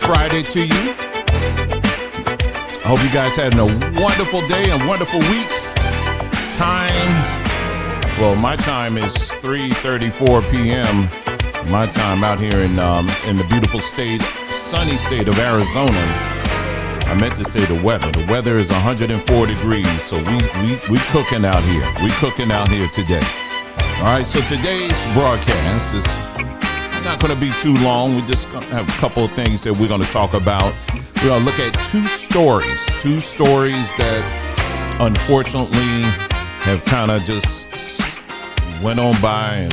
Friday to you. I hope you guys had a wonderful day and wonderful week. My time is 3:34 p.m. My time out here in the beautiful sunny state of Arizona. I meant to say the weather. The weather is 104 degrees, so we cooking out here. We cooking out here today. All right, so today's broadcast is not going to be too long. We just have a couple of things that we're going to talk about. We're going to look at two stories that unfortunately have kind of just went on by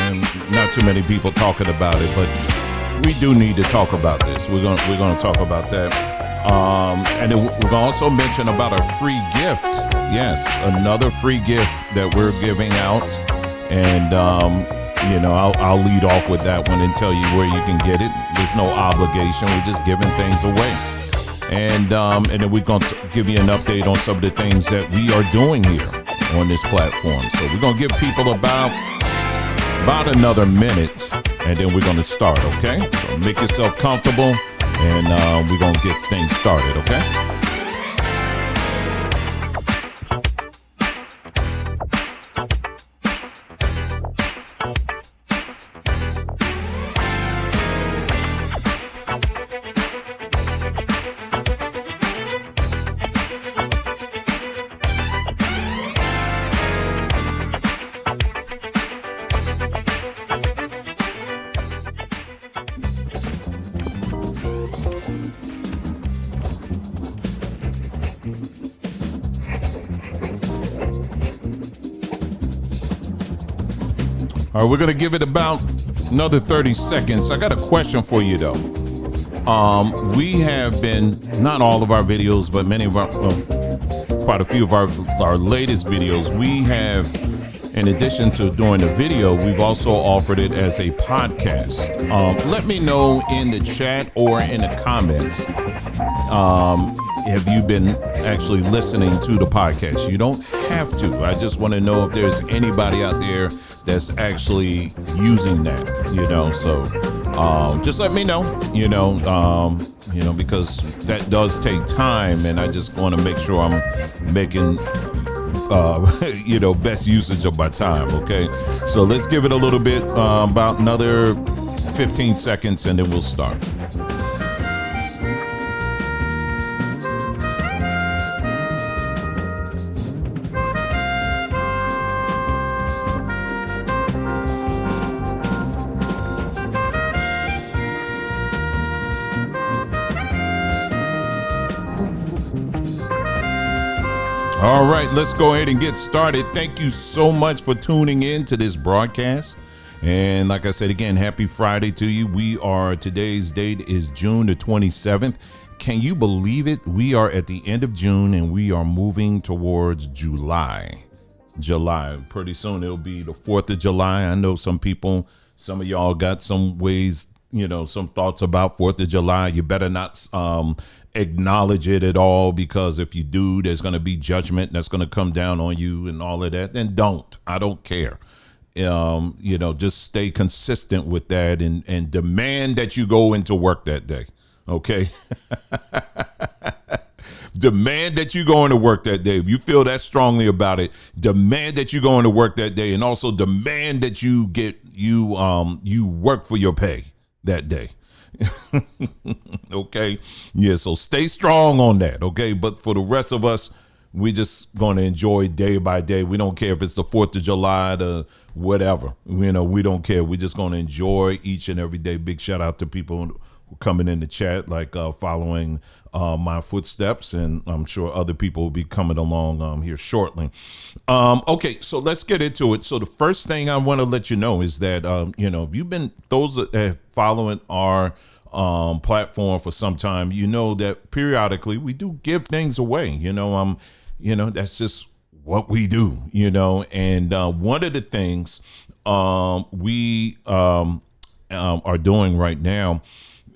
and not too many people talking about it, but we do need to talk about this. We're going to talk about that. And then we're going to also mention about a free gift. Yes, another free gift that we're giving out. And, I'll lead off with that one and tell you where you can get it. There's no obligation. We're just giving things away. And then we're going to give you an update on some of the things that we are doing here on this platform. So we're going to give people about another minute, and then we're going to start, okay? So make yourself comfortable, and we're going to get things started, okay? All right, we're going to give it about another 30 seconds. I got a question for you, though. We have been, not all of our videos, but many of our, quite a few of our latest videos, we have, in addition to doing the video, we've also offered it as a podcast. Let me know in the chat or in the comments, have you been actually listening to the podcast? You don't have to. I just want to know if there's anybody out there that's actually using that, so just let me know, because that does take time, and I just want to make sure I'm making best usage of my time. Okay, so let's give it a little bit, about another 15 seconds, and then we'll start. All right, let's go ahead and get started. Thank you so much for tuning in to this broadcast. And like I said, again, happy Friday to you. Today's date is June the 27th. Can you believe it? We are at the end of June and we are moving towards July. Pretty soon it'll be the 4th of July. I know some of y'all got some ways, some thoughts about 4th of July. You better not acknowledge it at all, because if you do, there's going to be judgment that's going to come down on you and all of that. Then I don't care. Just stay consistent with that and demand that you go into work that day. Okay. Demand that you go into work that day. If you feel that strongly about it, demand that you go into work that day, and also demand that you work for your pay that day. Okay. Yeah. So stay strong on that. Okay. But for the rest of us, we're just going to enjoy day by day. We don't care if it's the 4th of July, the whatever, we don't care. We're just going to enjoy each and every day. Big shout out to people who are coming in the chat, like following my footsteps, and I'm sure other people will be coming along here shortly. Okay, so let's get into it. So the first thing I want to let you know is that, you've been, those that have following our platform for some time, that periodically we do give things away. That's just what we do, and one of the things we are doing right now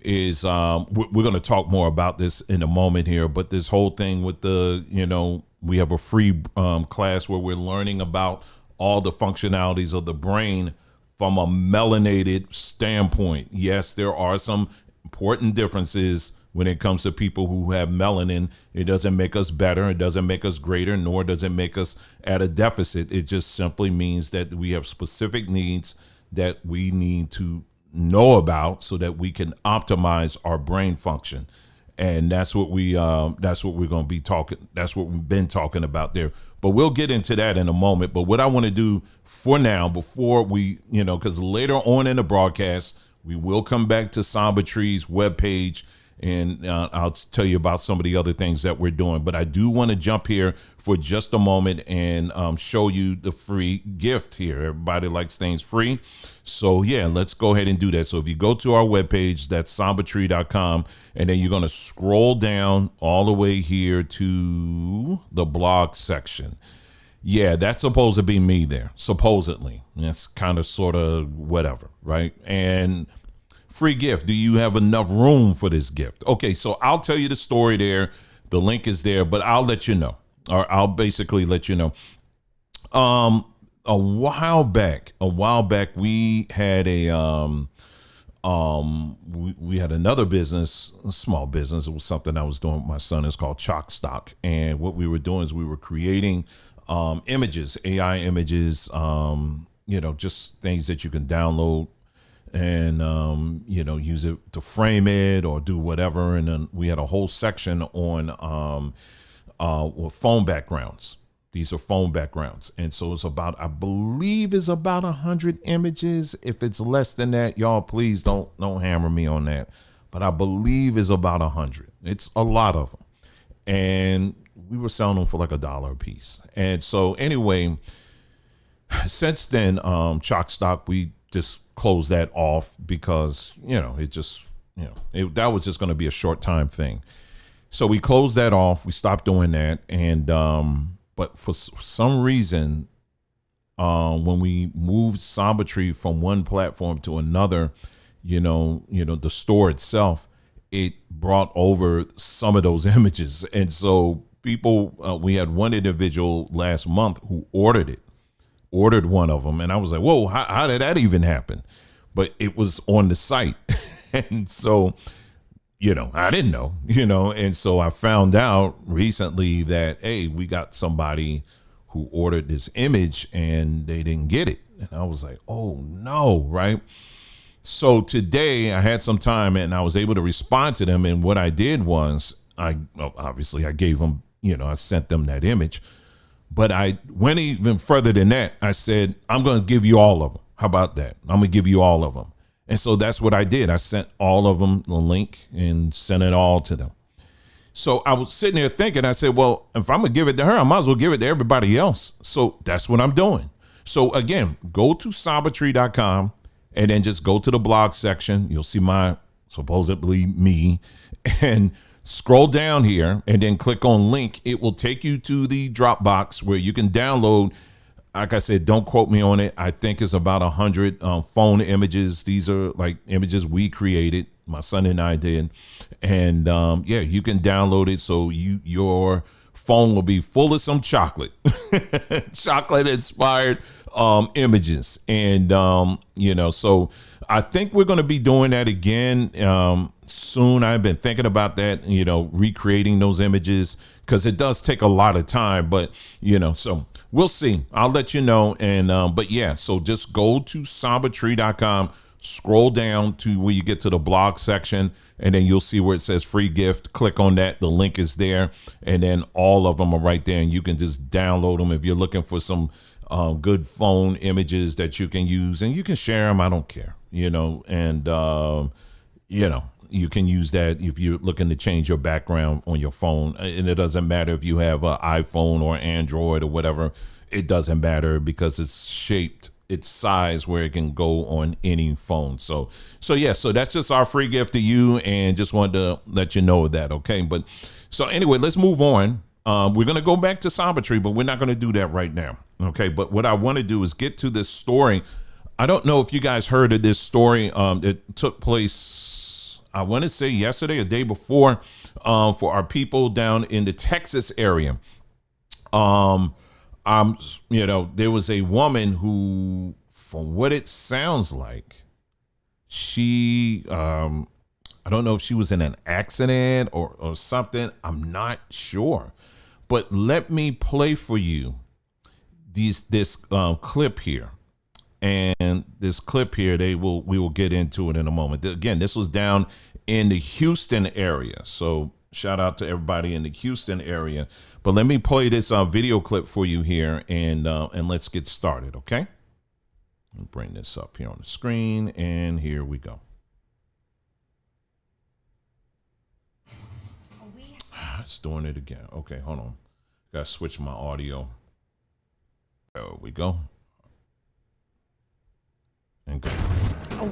is we're going to talk more about this in a moment here, but this whole thing with we have a free class where we're learning about all the functionalities of the brain from a melanated standpoint. Yes, there are some important differences when it comes to people who have melanin. It doesn't make us better. It doesn't make us greater, nor does it make us at a deficit. It just simply means that we have specific needs that we need to know about so that we can optimize our brain function. And that's what we're going to be talking. That's what we've been talking about there. But we'll get into that in a moment. But what I want to do for now, before we, because later on in the broadcast, we will come back to Samba Tree's webpage, and I'll tell you about some of the other things that we're doing. But I do want to jump here for just a moment and show you the free gift here. Everybody likes things free. So, yeah, let's go ahead and do that. So if you go to our webpage, that's sambatree.com, and then you're going to scroll down all the way here to the blog section. Yeah, that's supposed to be me there, supposedly. That's kind of sort of whatever, right? And free gift. Do you have enough room for this gift? Okay, so I'll tell you the story there. The link is there, but I'll let you know, or I'll basically let you know. A while back, we had we had another business, a small business. It was something I was doing with my son. It's called Chalk Stock, and what we were doing is we were creating images, AI images, just things that you can download and use it to frame it or do whatever. And then we had a whole section on phone backgrounds. These are phone backgrounds, and so it's about, I believe, it's about 100 images. If it's less than that, y'all, please don't hammer me on that. But I believe it's about 100. It's a lot of them, and we were selling them for like $1 a piece. And so anyway, since then, Chalk Stock, we just closed that off because it just that was just going to be a short time thing. So we closed that off. We stopped doing that, and but for some reason, when we moved Samba Tree from one platform to another, the store itself, it brought over some of those images. And so people, we had one individual last month who ordered one of them. And I was like, whoa, how did that even happen? But it was on the site. And so, I didn't know, and so I found out recently that, hey, we got somebody who ordered this image and they didn't get it. And I was like, oh no, right? So today I had some time and I was able to respond to them. And what I did was I gave them, I sent them that image, but I went even further than that. I said, I'm going to give you all of them. How about that? I'm going to give you all of them. And so that's what I did. I sent all of them the link and sent it all to them. So I was sitting there thinking, I said, well, if I'm going to give it to her, I might as well give it to everybody else. So that's what I'm doing. So again, go to sambatree.com and then just go to the blog section. You'll see my supposedly me, and scroll down here and then click on link. It will take you to the Dropbox where you can download. Like I said, don't quote me on it. I think it's about 100 phone images. These are like images we created, my son and I did. And you can download it so your phone will be full of some chocolate, chocolate inspired images. And, so I think we're going to be doing that again soon. I've been thinking about that, recreating those images, because it does take a lot of time. But, so we'll see. I'll let you know. And so just go to sambatree.com, scroll down to where you get to the blog section, and then you'll see where it says free gift. Click on that. The link is there. And then all of them are right there, and you can just download them if you're looking for some good phone images that you can use, and you can share them. I don't care, and you can use that if you're looking to change your background on your phone. And it doesn't matter if you have an iPhone or Android or whatever. It doesn't matter because it's shaped, its size where it can go on any phone. So that's just our free gift to you, and just wanted to let you know that. Okay. But so anyway, let's move on. We're going to go back to Samba Tree, but we're not going to do that right now. Okay. But what I want to do is get to this story. I don't know if you guys heard of this story. It took place, I want to say yesterday or day before, for our people down in the Texas area. There was a woman who, from what it sounds like, she I don't know if she was in an accident or something. I'm not sure. But let me play for you this clip here. And this clip here, we will get into it in a moment. Again, this was down in the Houston area. So shout out to everybody in the Houston area. But let me play this video clip for you here, and let's get started, okay? I'll bring this up here on the screen, and here we go. It's doing it again. Okay, hold on. Gotta switch my audio. There we go. And go.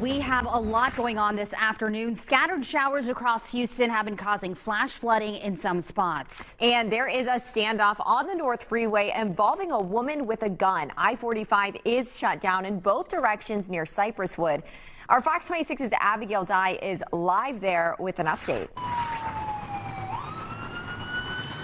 We have a lot going on this afternoon. Scattered showers across Houston have been causing flash flooding in some spots. And there is a standoff on the North Freeway involving a woman with a gun. I-45 is shut down in both directions near Cypresswood. Our Fox 26's Abigail Dye is live there with an update.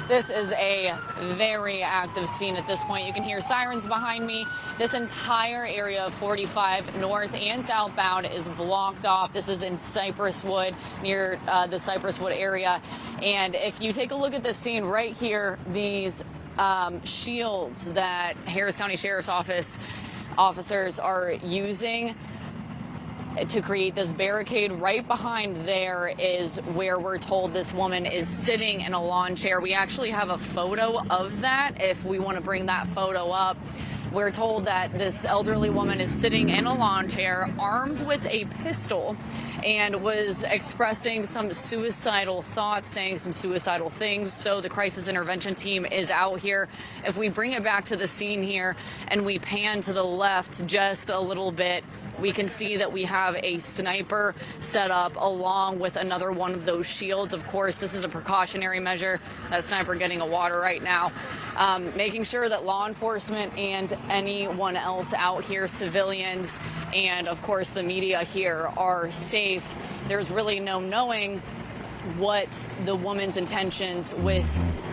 This is a very active scene at this point. You can hear sirens behind me. This entire area of 45 north and southbound is blocked off. This is in Cypresswood, near the Cypresswood area. And if you take a look at this scene right here, these shields that Harris County Sheriff's Office officers are using to create this barricade. Right behind there is where we're told this woman is sitting in a lawn chair. We actually have a photo of that if we want to bring that photo up. We're told that this elderly woman is sitting in a lawn chair, armed with a pistol, and was expressing some suicidal thoughts, saying some suicidal things. So the crisis intervention team is out here. If we bring it back to the scene here and we pan to the left just a little bit, we can see that we have a sniper set up along with another one of those shields. Of course, this is a precautionary measure. That sniper getting a water right now, making sure that law enforcement and anyone else out here, civilians, and of course the media here, are safe. There's really no knowing what the woman's intentions with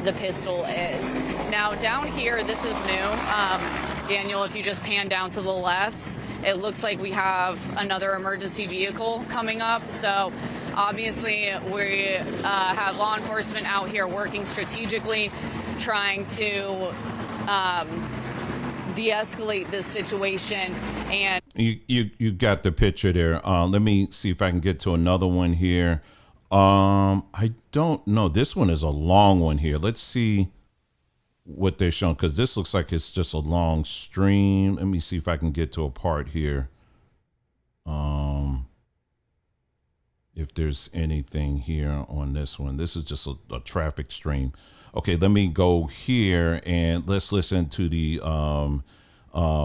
the pistol is. Now down here, this is new. Daniel, if you just pan down to the left, it looks like we have another emergency vehicle coming up. So obviously we have law enforcement out here working strategically, trying to de-escalate this situation. And you got the picture there. Let me see if I can get to another one here. I don't know. This one is a long one here. Let's see what they're showing, because this looks like it's just a long stream. Let me see if I can get to a part here. If there's anything here on this one. This is just a traffic stream. Okay, let me go here and let's listen to the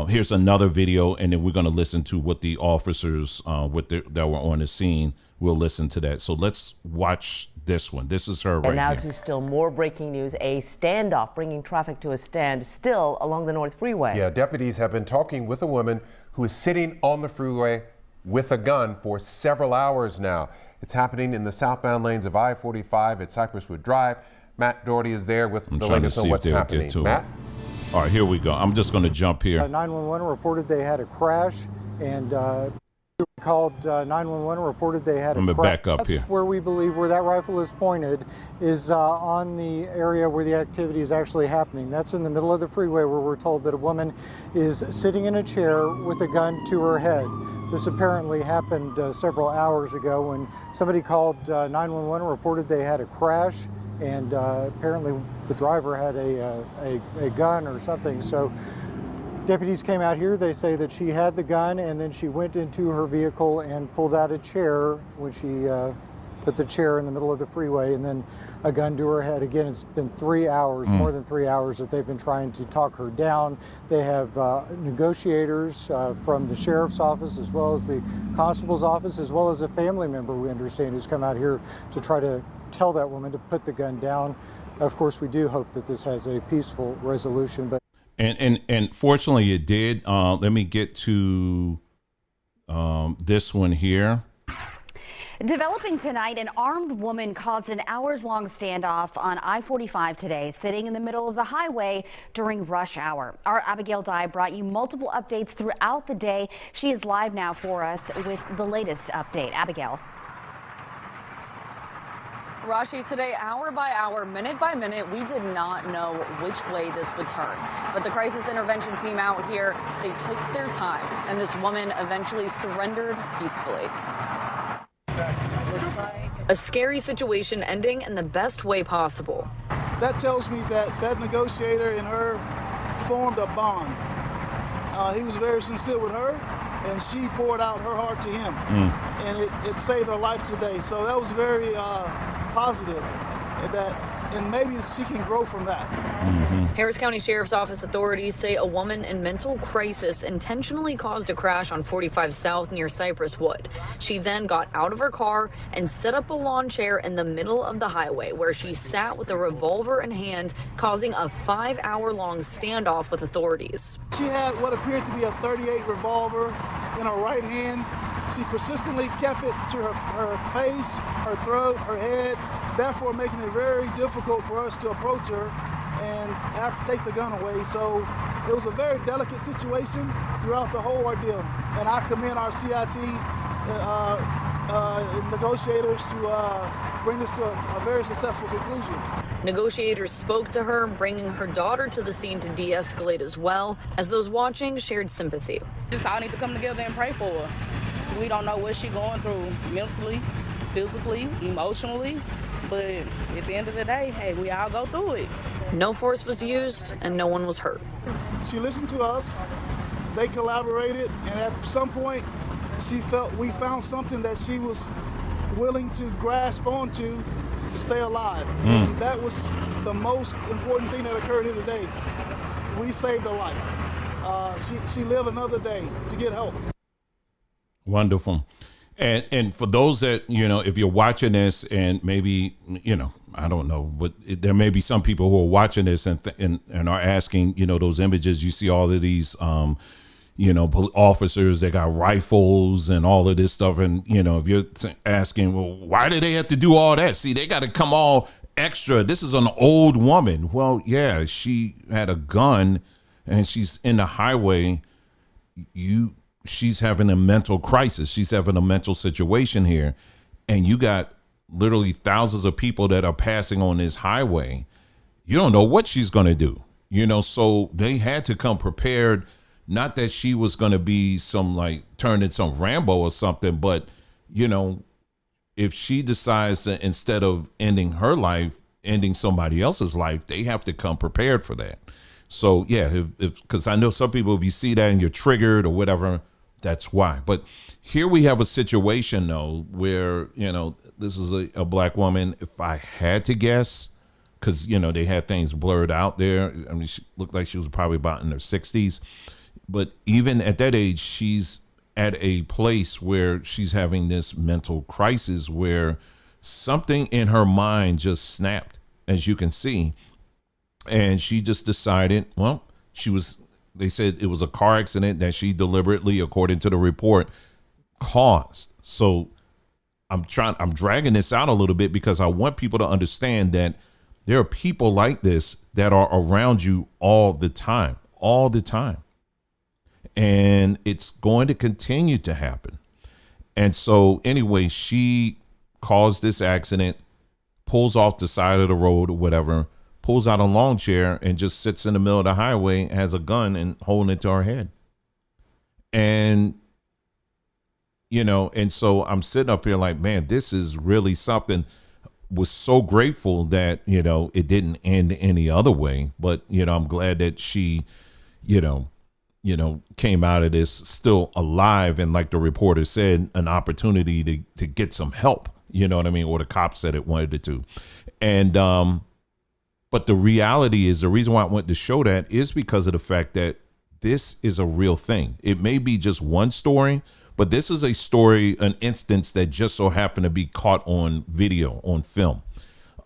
here's another video, and then we're going to listen to what the officers that were on the scene. We'll listen to that. So let's watch this one. This is her right now here. To still more breaking news. A standoff bringing traffic to a stand still along the North Freeway. Yeah, deputies have been talking with a woman who is sitting on the freeway with a gun for several hours now. It's happening in the southbound lanes of I-45 at Cypresswood Drive. Matt Doherty is there with the latest on what's happening. Matt? All right, here we go. I'm just going to jump here. 911 reported they had a crash, and called 911 reported they had a crash. I'm going to back up here. That's where we believe where that rifle is pointed is on the area where the activity is actually happening. That's in the middle of the freeway, where we're told that a woman is sitting in a chair with a gun to her head. This apparently happened several hours ago when somebody called 911 reported they had a crash, and apparently the driver had a gun or something. So deputies came out here. They say that she had the gun, and then she went into her vehicle and pulled out a chair when she put the chair in the middle of the freeway, and then a gun to her head. Again, it's been 3 hours, more than 3 hours, that they've been trying to talk her down. They have negotiators from the sheriff's office, as well as the constable's office, as well as a family member, we understand, who's come out here to try to tell that woman to put the gun down. Of course, we do hope that this has a peaceful resolution. But and fortunately it did. Let me get to this one here. Developing tonight, an armed woman caused an hours-long standoff on I-45 today, sitting in the middle of the highway during rush hour. Our Abigail Dye brought you multiple updates throughout the day. She is live now for us with the latest update. Abigail. Rashi, today, hour by hour, minute by minute, we did not know which way this would turn. But the crisis intervention team out here, they took their time, and this woman eventually surrendered peacefully. Looks like a scary situation ending in the best way possible. That tells me that that negotiator and her formed a bond. He was very sincere with her, and she poured out her heart to him. And it saved her life today. So that was very positive, and maybe she can grow from that. Harris County Sheriff's Office authorities say a woman in mental crisis intentionally caused a crash on 45 South near Cypress Wood. She then got out of her car and set up a lawn chair in the middle of the highway where she sat with a revolver in hand, causing a 5-hour-long standoff with authorities. She had what appeared to be a .38 revolver in her right hand. She persistently kept it to her face, her throat, her head, therefore making it very difficult for us to approach her and have to take the gun away. So it was a very delicate situation throughout the whole ordeal. And I commend our CIT negotiators to bring this to a very successful conclusion. Negotiators spoke to her, bringing her daughter to the scene to de-escalate as well, as those watching shared sympathy. Just all need to come together and pray for her, because we don't know what she's going through mentally, physically, emotionally. But at the end of the day, hey, we all go through it. No force was used and no one was hurt. She listened to us, they collaborated, and at some point she felt we found something that she was willing to grasp onto to stay alive. And that was the most important thing that occurred here today. We saved her life. She lived another day to get help. Wonderful. And for those that, if you're watching this and maybe, I don't know, but there may be some people who are watching this and are asking, those images, you see all of these, officers that got rifles and all of this stuff. And, if you're asking, well, why do they have to do all that? See, they got to come all extra. This is an old woman. Well, yeah, she had a gun and she's in the highway. She's having a mental crisis. She's having a mental situation here. And you got literally thousands of people that are passing on this highway. You don't know what she's going to do, so they had to come prepared. Not that she was going to be turned into some Rambo or something, but, if she decides to, instead of ending her life, ending somebody else's life, they have to come prepared for that. So, yeah, because I know some people, if you see that and you're triggered or whatever, that's why. But here we have a situation, though, where, this is a black woman. If I had to guess, because, they had things blurred out there. I mean, she looked like she was probably about in her 60s. But even at that age, she's at a place where she's having this mental crisis where something in her mind just snapped, as you can see. And she just decided, well, they said it was a car accident that she deliberately, according to the report, caused. So I'm dragging this out a little bit because I want people to understand that there are people like this that are around you all the time. And it's going to continue to happen. And so anyway, she caused this accident, pulls off the side of the road or whatever, pulls out a lawn chair and just sits in the middle of the highway, has a gun and holding it to her head. And, and so I'm sitting up here like, man, this is really something. Was so grateful that, it didn't end any other way. But, I'm glad that she, came out of this still alive. And like the reporter said, an opportunity to get some help, or the cops said it wanted to. And, but the reality is the reason why I wanted to show that is because of the fact that this is a real thing. It may be just one story, but this is a story, an instance that just so happened to be caught on video, on film.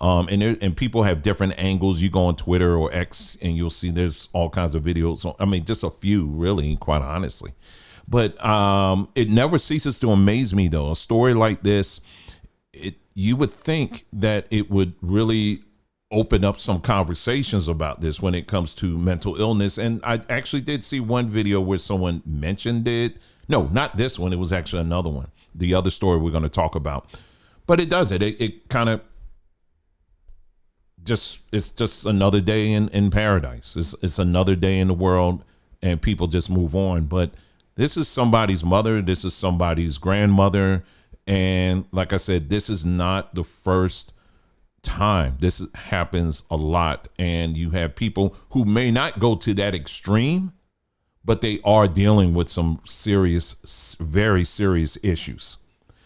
And people have different angles. You go on Twitter or X and you'll see there's all kinds of videos. I mean, just a few, really, quite honestly. But it never ceases to amaze me, though. A story like this, you would think that it would really open up some conversations about this when it comes to mental illness. And I actually did see one video where someone mentioned it. No, not this one. It was actually another one. The other story we're going to talk about. But it does it. It kind of it's just another day in paradise. It's another day in the world, and people just move on. But this is somebody's mother. This is somebody's grandmother. And like I said, this is not the first time. Happens a lot. And you have people who may not go to that extreme, but they are dealing with some serious, very serious issues.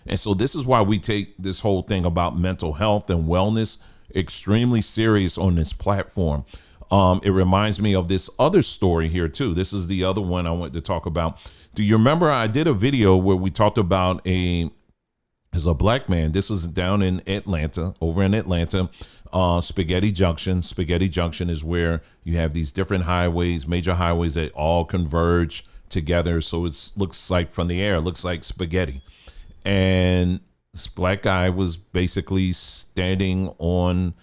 And so this is why we take this whole thing about mental health and wellness extremely serious on this platform. It reminds me of this other story here too. This is the other one I want to talk about. Do you remember I did a video where we talked about as a black man? This is down in Atlanta, over in Atlanta, Spaghetti Junction. Spaghetti Junction is where you have these different highways, major highways that all converge together. So it looks like from the air, it looks like spaghetti. And this black guy was basically standing on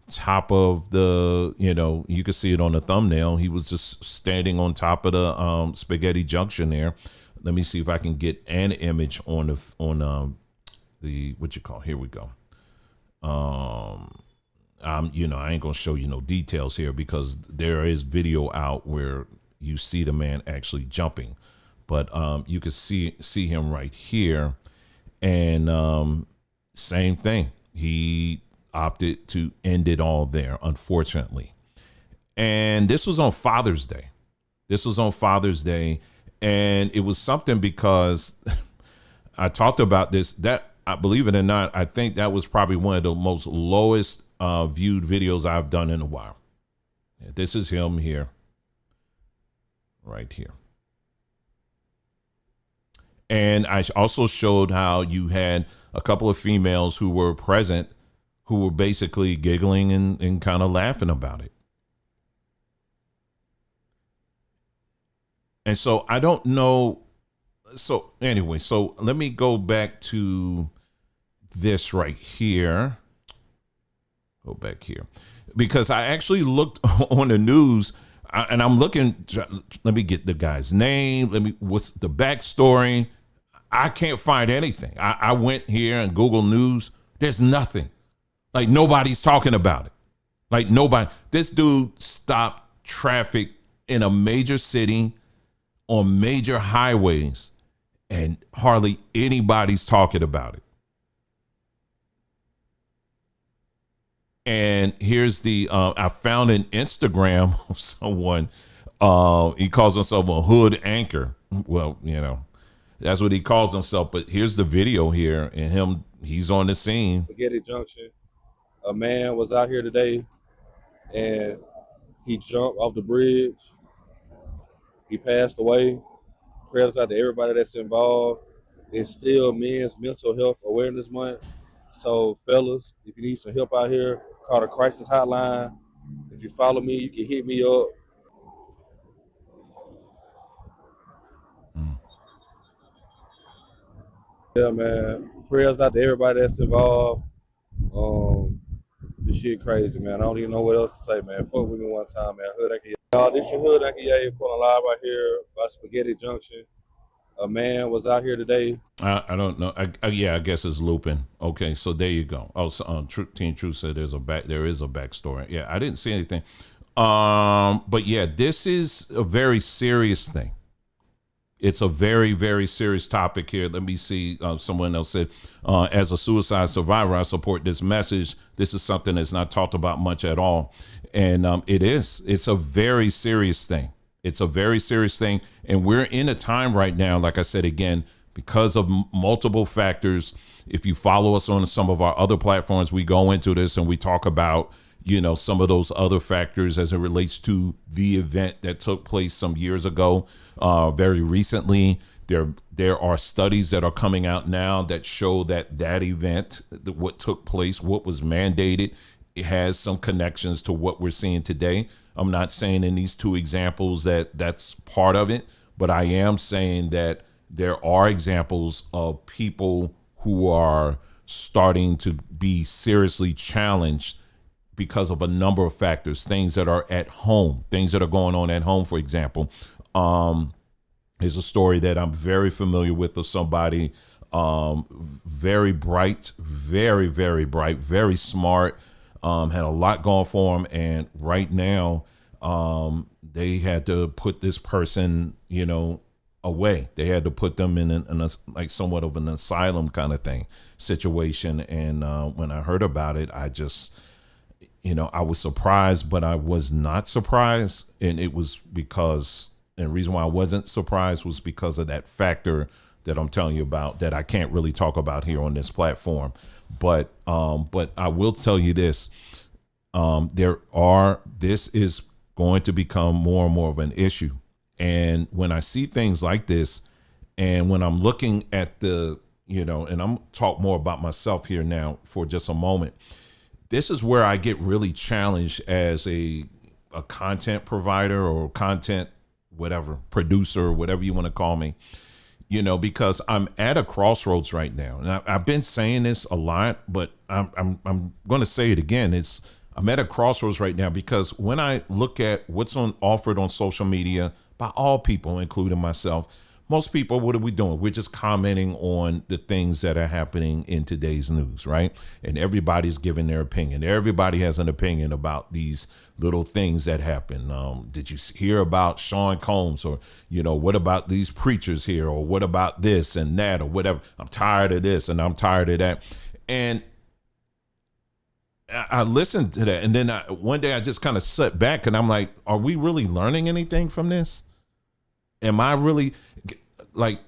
top of you could see it on the thumbnail. He was just standing on top of the Spaghetti Junction there. Let me see if I can get an image on the what you call. Here we go. I ain't gonna show you no details here because there is video out where you see the man actually jumping, but you can see him right here. And same thing. He opted to end it all there, unfortunately. And this was on Father's Day. And it was something because I talked about this. That, I believe it or not, I think that was probably one of the most lowest viewed videos I've done in a while. This is him here, right here. And I also showed how you had a couple of females who were present who were basically giggling and kind of laughing about it. And so I don't know. So anyway, so let me go back to this right here. Go back here. Because I actually looked on the news and I'm looking, let me get the guy's name. What's the backstory? I can't find anything. I went here and Google News. There's nothing. Like nobody's talking about it. Like nobody. This dude stopped traffic in a major city on major highways and hardly anybody's talking about it. And here's I found an Instagram of someone, he calls himself a hood anchor. Well, that's what he calls himself. But here's the video here and he's on the scene. Spaghetti Junction. A man was out here today and he jumped off the bridge. He passed away. Prayers out to everybody that's involved. It's still Men's Mental Health Awareness Month. So fellas, if you need some help out here, call the crisis hotline. If you follow me, you can hit me up. Yeah, man. Prayers out to everybody that's involved. This shit crazy, man. I don't even know what else to say, man. Fuck with me one time, man. Hood Anchor. Y'all, this your Hood Anchor. Yeah, you're putting live right here by Spaghetti Junction. A man was out here today. I don't know. I guess it's looping. Okay, so there you go. Oh, so, Team Truth said there is a backstory. Yeah, I didn't see anything. But yeah, this is a very serious thing. It's a very, very serious topic here. Let me see. Someone else said, as a suicide survivor, I support this message. This is something that's not talked about much at all. And it is. It's a very serious thing. It's a very serious thing. And we're in a time right now, like I said, again, because of multiple factors. If you follow us on some of our other platforms, we go into this and we talk about, some of those other factors as it relates to the event that took place some years ago. Very recently, there are studies that are coming out now that show that event, what took place, what was mandated, it has some connections to what we're seeing today. I'm not saying in these two examples that's part of it, but I am saying that there are examples of people who are starting to be seriously challenged because of a number of factors, things that are at home, things that are going on at home. For example, is a story that I'm very familiar with of somebody, very bright, very, very bright, very smart, had a lot going for them, and right now they had to put this person, away. They had to put them in a like somewhat of an asylum kind of thing situation. And when I heard about it, I just, I was surprised, but I was not surprised. And it was because, and the reason why I wasn't surprised was because of that factor that I'm telling you about that I can't really talk about here on this platform. But I will tell you this, this is going to become more and more of an issue. And when I see things like this, and when I'm looking at the, and I'm talk more about myself here now for just a moment, this is where I get really challenged as a content provider or content, whatever, producer, whatever you want to call me, because I'm at a crossroads right now. And I've been saying this a lot, but I'm going to say it again. I'm at a crossroads right now because when I look at what's offered on social media by all people, including myself, most people, what are we doing? We're just commenting on the things that are happening in today's news, right? And everybody's giving their opinion. Everybody has an opinion about these little things that happen. Did you hear about Sean Combs? Or, what about these preachers here? Or what about this and that or whatever? I'm tired of this and I'm tired of that. And I listened to that, and then one day I just kind of sat back and I'm like, are we really learning anything from this? Am I really, like,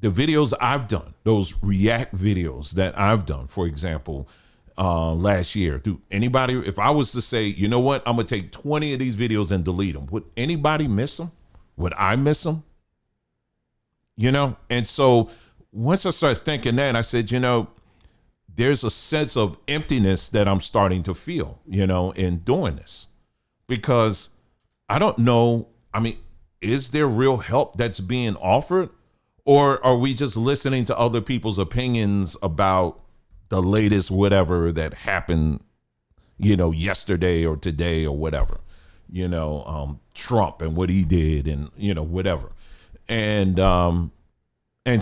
the videos I've done, those react videos that I've done, for example, last year, do anybody, if I was to say, you know what, I'm going to take 20 of these videos and delete them, would anybody miss them? Would I miss them? And so once I started thinking that, I said, there's a sense of emptiness that I'm starting to feel, in doing this, because I don't know. I mean, is there real help that's being offered, or are we just listening to other people's opinions about the latest whatever that happened, yesterday or today or whatever, Trump and what he did and, whatever. And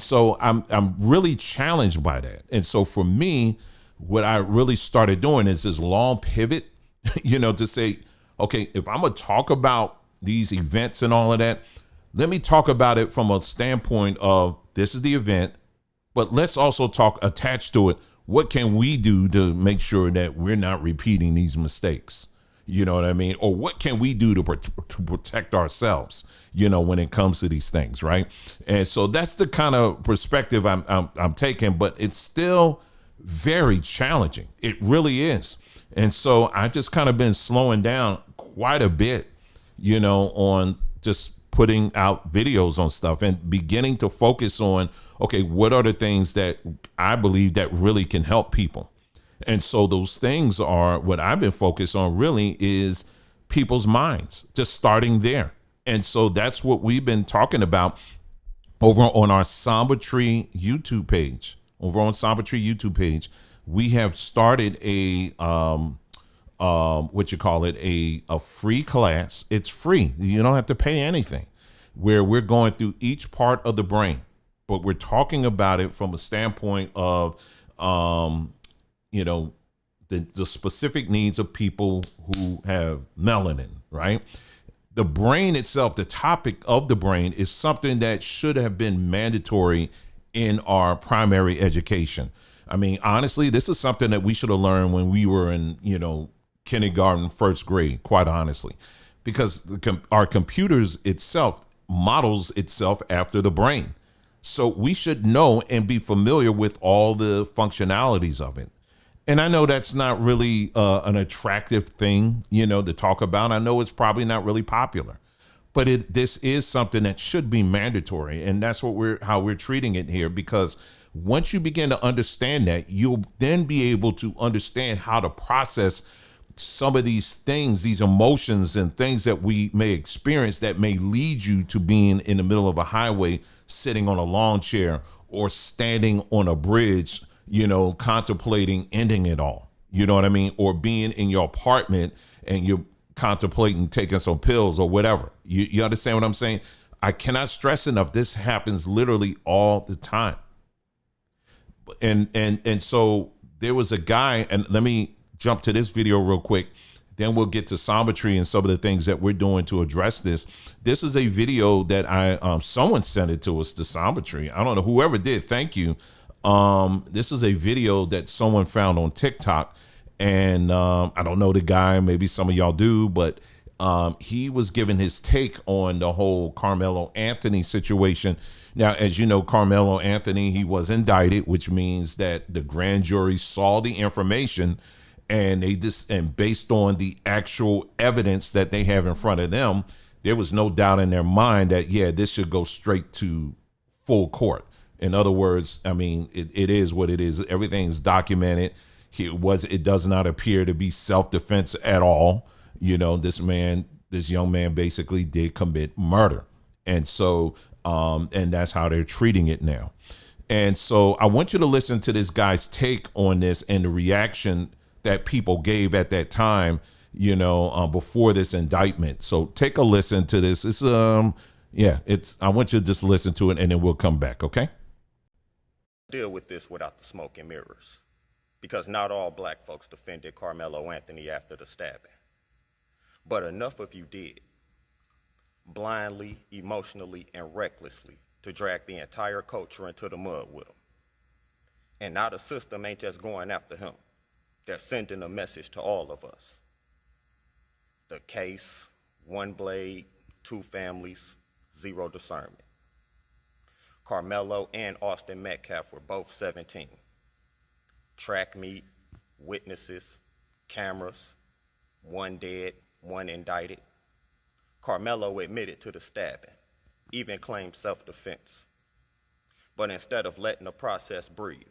so I'm really challenged by that. And so for me, what I really started doing is this long pivot, to say, okay, if I'm going to talk about these events and all of that, let me talk about it from a standpoint of this is the event, but let's also talk attached to it. What can we do to make sure that we're not repeating these mistakes? You know what I mean? Or what can we do to protect ourselves, when it comes to these things, right? And so that's the kind of perspective I'm taking, but it's still very challenging. It really is. And so I just kind of been slowing down quite a bit, on just putting out videos on stuff and beginning to focus on, okay, what are the things that I believe that really can help people? And so those things are what I've been focused on really is people's minds, just starting there. And so that's what we've been talking about over on our Samba Tree YouTube page. Over on Samba Tree YouTube page, we have started a a free class. It's free. You don't have to pay anything, where we're going through each part of the brain, but we're talking about it from a standpoint of the specific needs of people who have melanin, right? The brain itself, the topic of the brain is something that should have been mandatory in our primary education. I mean, honestly, this is something that we should have learned when we were in, kindergarten, first grade, quite honestly, because our computers itself models itself after the brain. So we should know and be familiar with all the functionalities of it. And I know that's not really an attractive thing, to talk about. I know it's probably not really popular, but this is something that should be mandatory. And that's how we're treating it here, because once you begin to understand that, you'll then be able to understand how to process some of these things, these emotions and things that we may experience that may lead you to being in the middle of a highway, sitting on a lawn chair or standing on a bridge, contemplating ending it all, you know what I mean? Or being in your apartment and you're contemplating taking some pills or whatever. You understand what I'm saying? I cannot stress enough, this happens literally all the time. And so there was a guy, and let me jump to this video real quick. Then we'll get to Sombetry and some of the things that we're doing to address this. This is a video that someone sent it to us, to Sombetry. I don't know, whoever did, thank you. This is a video that someone found on TikTok. And I don't know the guy, maybe some of y'all do, but he was giving his take on the whole Carmelo Anthony situation. Now, as you know, Carmelo Anthony, he was indicted, which means that the grand jury saw the information and based on the actual evidence that they have in front of them, there was no doubt in their mind that, yeah, this should go straight to full court. In other words, I mean, it is what it is. Everything's documented. It does not appear to be self-defense at all. You know, this young man basically did commit murder. And so, and that's how they're treating it now. And so I want you to listen to this guy's take on this and the reaction that people gave at that time, you know, before this indictment. So take a listen to this. It's, I want you to just listen to it and then we'll come back. Okay. Deal with this without the smoke and mirrors, because not all black folks defended Carmelo Anthony after the stabbing, but enough of you did, blindly, emotionally, and recklessly, to drag the entire culture into the mud with him. And now the system ain't just going after him. They're sending a message to all of us. The case, one blade, two families, zero discernment. Carmelo and Austin Metcalf were both 17. Track meet, witnesses, cameras, one dead, one indicted. Carmelo admitted to the stabbing, even claimed self-defense. But instead of letting the process breathe,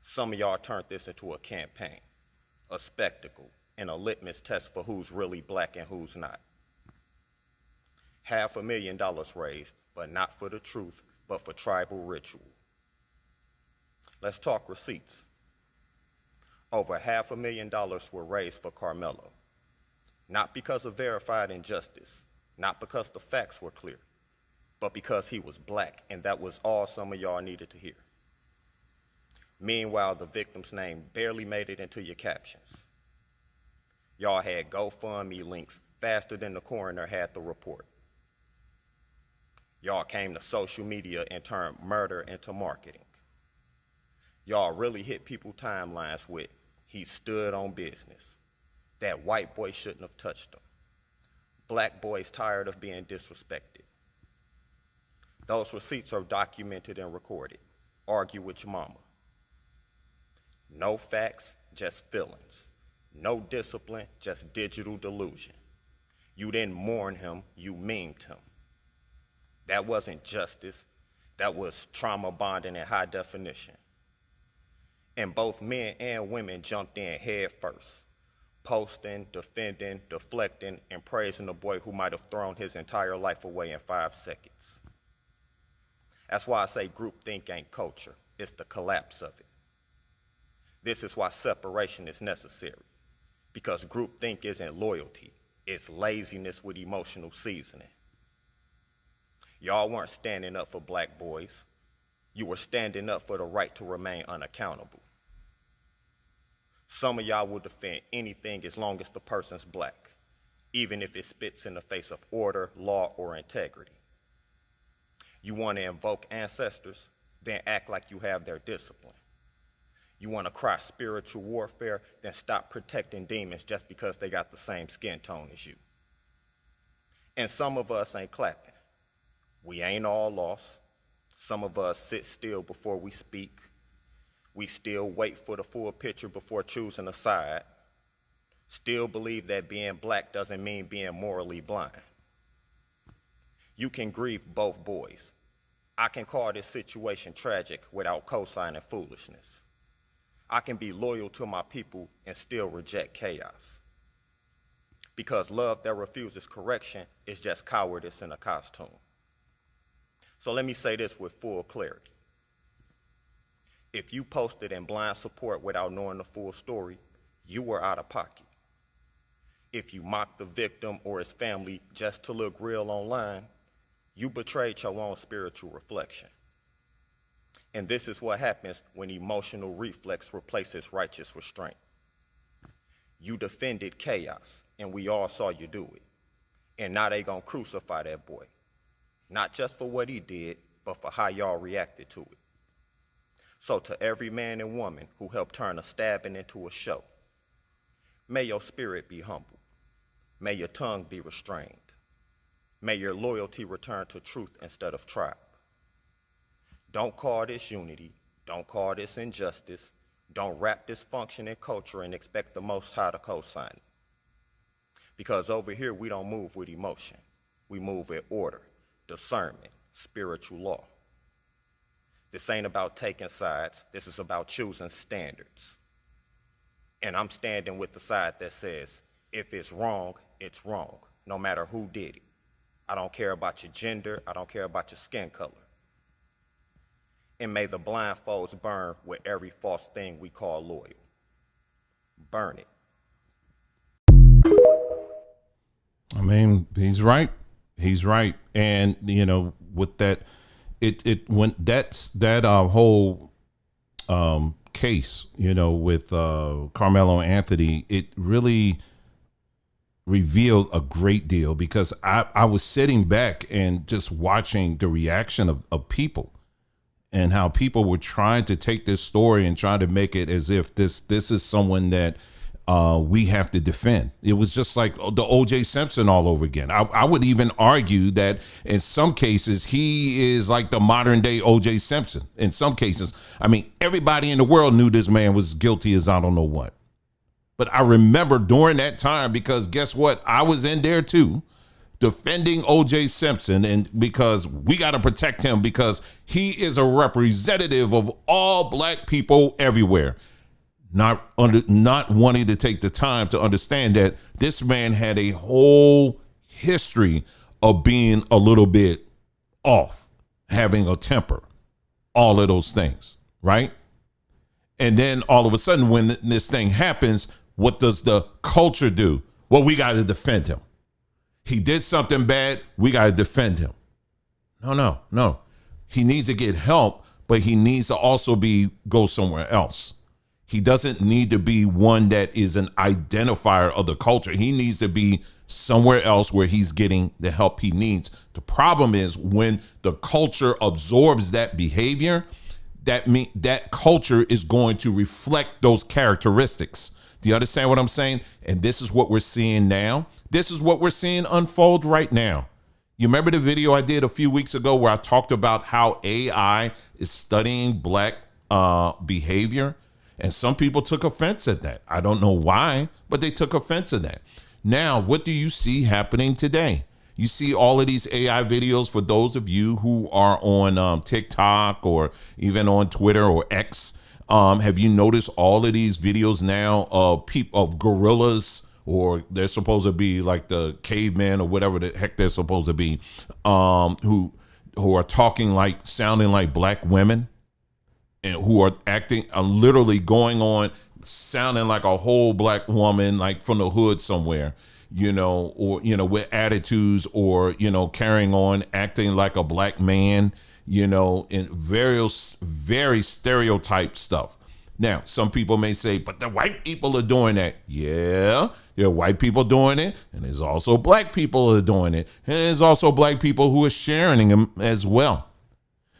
some of y'all turned this into a campaign, a spectacle, and a litmus test for who's really black and who's not. $500,000 raised, but not for the truth, but for tribal ritual. Let's talk receipts. Over $500,000 were raised for Carmelo, not because of verified injustice, not because the facts were clear, but because he was black, and that was all some of y'all needed to hear. Meanwhile, the victim's name barely made it into your captions. Y'all had GoFundMe links faster than the coroner had the report. Y'all came to social media and turned murder into marketing. Y'all really hit people timelines with, he stood on business. That white boy shouldn't have touched him. Black boys tired of being disrespected. Those receipts are documented and recorded. Argue with your mama. No facts, just feelings. No discipline, just digital delusion. You didn't mourn him, you memed him. That wasn't justice, that was trauma bonding in high definition. And both men and women jumped in head first, posting, defending, deflecting, and praising the boy who might have thrown his entire life away in 5 seconds. That's why I say groupthink ain't culture, it's the collapse of it. This is why separation is necessary, because groupthink isn't loyalty, it's laziness with emotional seasoning. Y'all weren't standing up for black boys. You were standing up for the right to remain unaccountable. Some of y'all will defend anything as long as the person's black, even if it spits in the face of order, law, or integrity. You want to invoke ancestors, then act like you have their discipline. You want to cry spiritual warfare, then stop protecting demons just because they got the same skin tone as you. And some of us ain't clapping. We ain't all lost. Some of us sit still before we speak. We still wait for the full picture before choosing a side. Still believe that being black doesn't mean being morally blind. You can grieve both boys. I can call this situation tragic without co-signing foolishness. I can be loyal to my people and still reject chaos. Because love that refuses correction is just cowardice in a costume. So let me say this with full clarity. If you posted in blind support without knowing the full story, you were out of pocket. If you mocked the victim or his family just to look real online, you betrayed your own spiritual reflection. And this is what happens when emotional reflex replaces righteous restraint. You defended chaos, and we all saw you do it. And now they gonna crucify that boy. Not just for what he did, but for how y'all reacted to it. So to every man and woman who helped turn a stabbing into a show, may your spirit be humble. May your tongue be restrained. May your loyalty return to truth instead of tribe. Don't call this unity. Don't call this injustice. Don't wrap dysfunction in culture and expect the Most High to co-sign it. Because over here, we don't move with emotion. We move with order, discernment, spiritual law. This ain't about taking sides. This is about choosing standards. And I'm standing with the side that says, if it's wrong, no matter who did it. I don't care about your gender. I don't care about your skin color. And may the blindfolds burn with every false thing we call loyal. Burn it. I mean, he's right. He's right. And, you know, with that, when that whole case, you know, with Carmelo Anthony, it really revealed a great deal, because I was sitting back and just watching the reaction of people, and how people were trying to take this story and trying to make it as if this is someone that we have to defend. It was just like the O.J. Simpson all over again. I would even argue that in some cases, he is like the modern day O.J. Simpson. In some cases, I mean, everybody in the world knew this man was guilty as I don't know what. But I remember during that time, because guess what? I was in there too, defending O.J. Simpson, and because we got to protect him, because he is a representative of all black people everywhere. Not wanting to take the time to understand that this man had a whole history of being a little bit off, having a temper, all of those things, right? And then all of a sudden, when this thing happens, what does the culture do? Well, we got to defend him. He did something bad. We got to defend him. No. He needs to get help, but he needs to also go somewhere else. He doesn't need to be one that is an identifier of the culture. He needs to be somewhere else where he's getting the help he needs. The problem is when the culture absorbs that behavior, that culture is going to reflect those characteristics. Do you understand what I'm saying? And this is what we're seeing now. This is what we're seeing unfold right now. You remember the video I did a few weeks ago where I talked about how AI is studying black behavior? And some people took offense at that. I don't know why, but they took offense at that. Now, what do you see happening today? You see all of these AI videos. For those of you who are on TikTok or even on Twitter or X, have you noticed all of these videos now of gorillas, or they're supposed to be like the cavemen or whatever the heck they're supposed to be, who are sounding like black women, and who are acting, literally going on, sounding like a whole black woman, like from the hood somewhere, or, with attitudes, or, carrying on, acting like a black man, in various, very stereotype stuff. Now, some people may say, but the white people are doing that. Yeah, there are white people doing it, and there's also black people who are doing it, and there's also black people who are sharing them as well.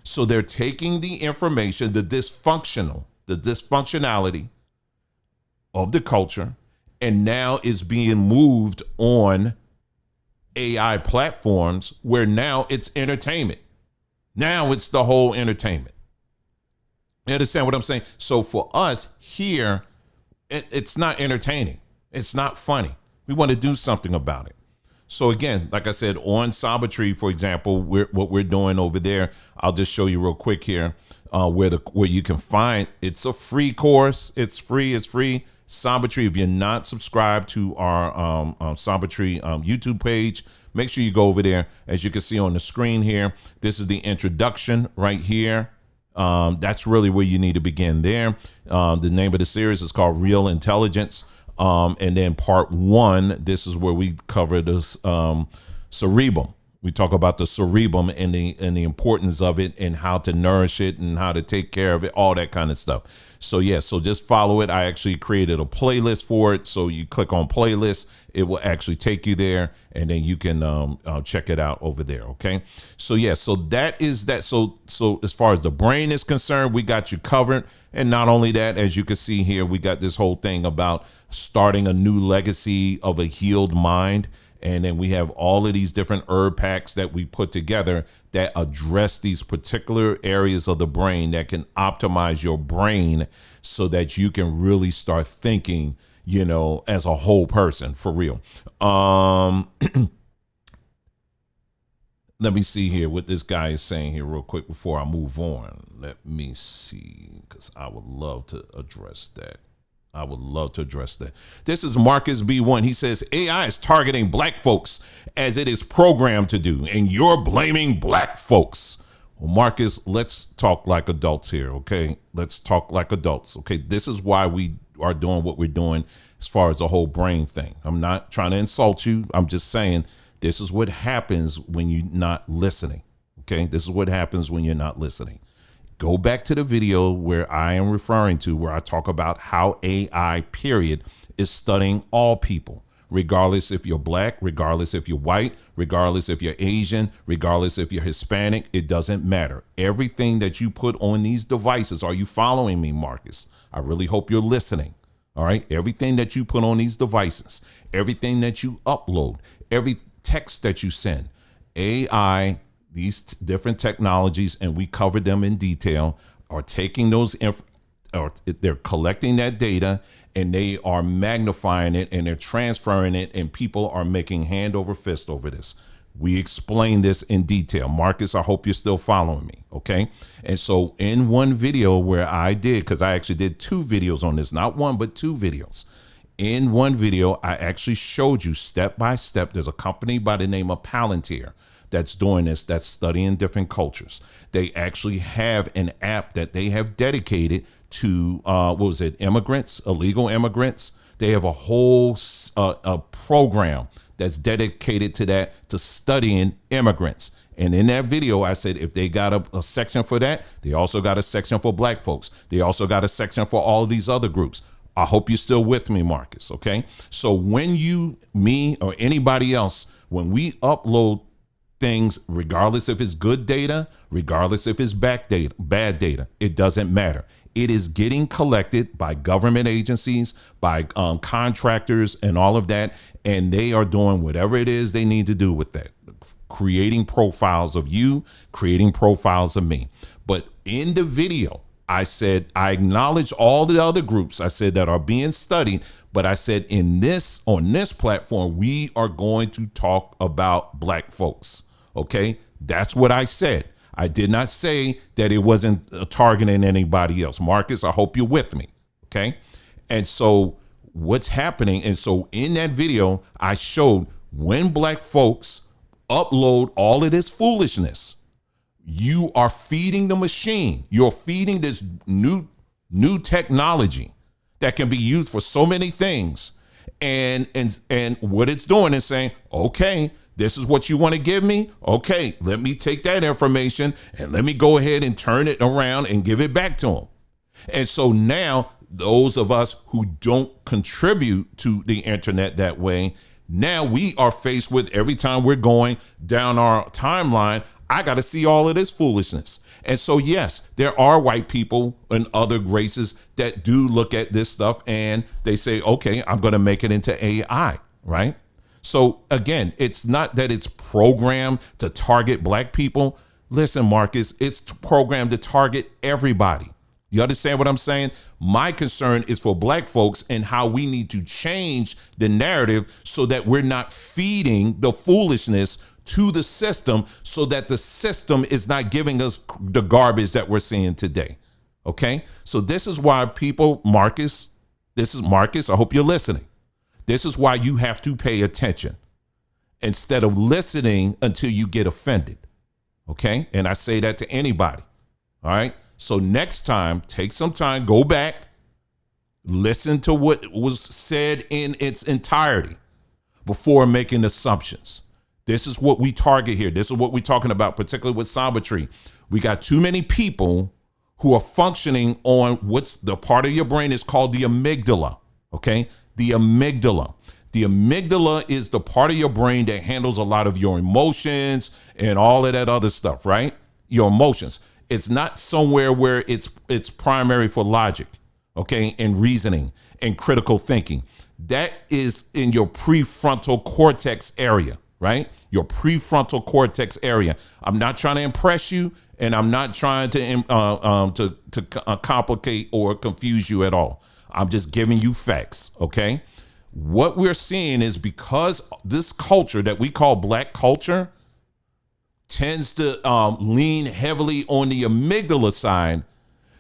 So they're taking the information, the dysfunctionality of the culture, and now it's being moved on AI platforms where now it's entertainment. Now it's the whole entertainment. You understand what I'm saying? So for us here, it's not entertaining. It's not funny. We want to do something about it. So again, like I said, on Sabatry, for example, what we're doing over there, I'll just show you real quick here, where you can find. It's a free course. It's free. Sabatry. If you're not subscribed to our Sabatry YouTube page, make sure you go over there. As you can see on the screen here, this is the introduction right here. That's really where you need to begin there. The name of the series is called Real Intelligence. And then part 1, this is where we cover this cerebrum, We talk about the cerebrum and the importance of it and how to nourish it and how to take care of it, all that kind of stuff. So yeah, so just follow it. I actually created a playlist for it. So you click on playlist, it will actually take you there, and then you can check it out over there. Okay. So yeah, so that is that. So as far as the brain is concerned, we got you covered. And not only that, as you can see here, we got this whole thing about starting a new legacy of a healed mind. And then we have all of these different herb packs that we put together that address these particular areas of the brain that can optimize your brain so that you can really start thinking, you know, as a whole person for real. Let me see here what this guy is saying here real quick before I move on. Let me see, because I would love to address that. I would love to address that. This is Marcus B1. He says, AI is targeting black folks as it is programmed to do, and you're blaming black folks. Well, Marcus, let's talk like adults here, okay? Let's talk like adults, okay? This is why we are doing what we're doing as far as the whole brain thing. I'm not trying to insult you. I'm just saying this is what happens when you're not listening, okay? This is what happens when you're not listening. Go back to the video where I am referring to, where I talk about how AI, period, is studying all people, regardless if you're black, regardless if you're white, regardless if you're Asian, regardless if you're Hispanic, it doesn't matter. Everything that you put on these devices, are you following me, Marcus? I really hope you're listening. All right. Everything that you put on these devices, everything that you upload, every text that you send, AI, these different technologies, and we covered them in detail, are taking those, or they're collecting that data and they are magnifying it and they're transferring it, and people are making hand over fist over this. We explained this in detail. Marcus, I hope you're still following me. Okay. And so in one video where I did, because I actually did 2 videos on this, not one, but 2 videos. In one video, I actually showed you step by step. There's a company by the name of Palantir that's doing this, that's studying different cultures. They actually have an app that they have dedicated to, immigrants, illegal immigrants. They have a whole a program that's dedicated to that, to studying immigrants. And in that video, I said, if they got a section for that, they also got a section for black folks. They also got a section for all these other groups. I hope you're still with me, Marcus. Okay. So when you, me, or anybody else, when we upload things, regardless if it's good data, regardless if it's bad data, it doesn't matter. It is getting collected by government agencies, by contractors and all of that. And they are doing whatever it is they need to do with that, creating profiles of you, creating profiles of me. But in the video, I said, I acknowledge all the other groups I said that are being studied, but I said on this platform, we are going to talk about black folks. Okay. That's what I said. I did not say that it wasn't targeting anybody else. Marcus, I hope you're with me. Okay. And so what's happening. And so in that video, I showed when black folks upload all of this foolishness, you are feeding the machine. You're feeding this new technology that can be used for so many things. And what it's doing is saying, okay, this is what you want to give me. Okay, let me take that information and let me go ahead and turn it around and give it back to them. And so now those of us who don't contribute to the internet that way, now we are faced with, every time we're going down our timeline, I got to see all of this foolishness. And so, yes, there are white people and other races that do look at this stuff and they say, okay, I'm going to make it into AI, right? So again, it's not that it's programmed to target black people. Listen, Marcus, it's programmed to target everybody. You understand what I'm saying? My concern is for black folks and how we need to change the narrative so that we're not feeding the foolishness to the system, so that the system is not giving us the garbage that we're seeing today. Okay. So this is why people, Marcus, this is Marcus. I hope you're listening. This is why you have to pay attention instead of listening until you get offended. Okay. And I say that to anybody. All right. So next time, take some time, go back, listen to what was said in its entirety before making assumptions. This is what we target here. This is what we're talking about, particularly with Sabbatry. We got too many people who are functioning on what's the part of your brain is called the amygdala, okay? The amygdala. The amygdala is the part of your brain that handles a lot of your emotions and all of that other stuff, right? Your emotions. It's not somewhere where it's primary for logic, okay, and reasoning and critical thinking. That is in your prefrontal cortex area, right? Your prefrontal cortex area. I'm not trying to impress you, and I'm not trying to complicate or confuse you at all. I'm just giving you facts, okay? What we're seeing is because this culture that we call black culture tends to lean heavily on the amygdala side,